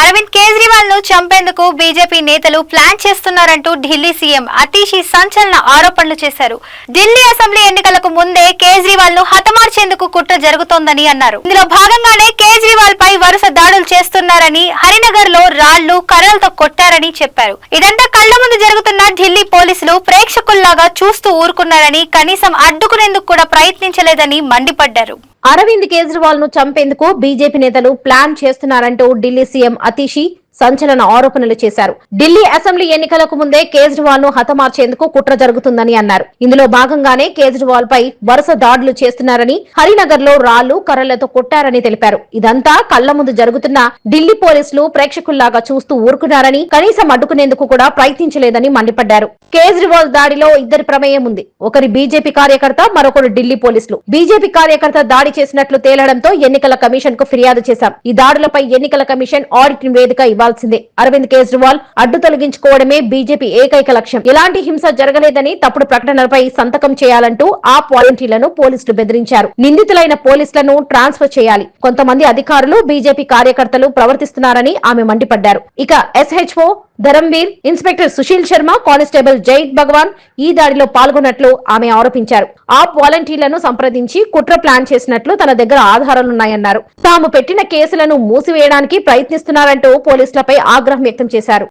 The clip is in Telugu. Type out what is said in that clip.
అరవింద్ కేజ్రీవాల్ ను చంపేందుకు బీజేపీ నేతలు ప్లాన్ చేస్తున్నారంటూ ఢిల్లీ సీఎం అతీషి సంచలన ఆరోపణలు చేశారు. ఢిల్లీ అసెంబ్లీ ఎన్నికలకు ముందే కేజ్రీవాల్ ను హతమార్చేందుకు కుట్ర జరుగుతోందని అన్నారు. ఇందులో భాగంగానే కేజ్రీవాల్ పై వరుస దాడులు చేస్తున్నారని, హరినగర్ లో రాళ్లు కర్రలతో కొట్టారని చెప్పారు. ఇదంతా కళ్ల ముందు జరుగుతున్న ఢిల్లీ పోలీసులు ప్రేక్షకుల్లాగా చూస్తూ ఊరుకున్నారని, కనీసం అడ్డుకునేందుకు కూడా ప్రయత్నించలేదని మండిపడ్డారు. అరవింద్ కేజ్రీవాల్ ను చంపేందుకు బీజేపీ నేతలు ప్లాన్ చేస్తున్నారంటూ ఢిల్లీ సీఎం అతీషి సంచలన ఆరోపణలు చేశారు. ఢిల్లీ అసెంబ్లీ ఎన్నికలకు ముందే కేజ్రీవాల్ ను హతమార్చేందుకు కుట్ర జరుగుతుందని అన్నారు. ఇందులో భాగంగానే కేజ్రీవాల్ పై వరుస దాడులు చేస్తున్నారని, హరినగర్ లో రాళ్లు కర్రలతో కొట్టారని తెలిపారు. ఇదంతా కళ్ల ముందు జరుగుతున్న ఢిల్లీ పోలీసులు ప్రేక్షకుల్లాగా చూస్తూ ఊరుకున్నారని, కనీసం అడ్డుకునేందుకు కూడా ప్రయత్నించలేదని మండిపడ్డారు. కేజ్రీవాల్ దాడిలో ఇద్దరి ప్రమేయం ఉంది. ఒకరి బీజేపీ కార్యకర్త, మరొకరు ఢిల్లీ పోలీసులు. బీజేపీ కార్యకర్త దాడి చేసినట్లు తేలడంతో ఎన్నికల కమిషన్ కు ఫిర్యాదు చేశాం. ఈ దాడులపై ఎన్నికల కమిషన్ ఆడిట్ వేదిక ఇవ్వాల్సిందే. అరవింద్ కేజ్రీవాల్ అడ్డు తొలగించుకోవడమే బీజేపీ ఏకైక లక్ష్యం. ఎలాంటి హింస జరగలేదని తప్పుడు ప్రకటనలపై సంతకం చేయాలంటూ ఆప్ వాలంటీర్లను పోలీసులు బెదిరించారు. నిందితులైన పోలీసులను ట్రాన్స్ఫర్ చేయాలి. కొంతమంది అధికారులు బీజేపీ కార్యకర్తలు ప్రవర్తిస్తున్నారని ఆమె మండిపడ్డారు. ఇక SHO Dharamvir, inspector Sushil Sharma, constable Zaid Bhagwan ఈ దాడిలో పాల్గొన్నట్లు ఆమె ఆరోపించారు. ఆప్ వాలంటీర్లను సంప్రదించి కుట్ర ప్లాన్ చేసినట్లు తన దగ్గర ఆధారాలున్నాయన్నారు. తాము పెట్టిన కేసులను మూసివేయడానికి ప్రయత్నిస్తున్నారంటూ పోలీసులపై ఆగ్రహం వ్యక్తం చేశారు.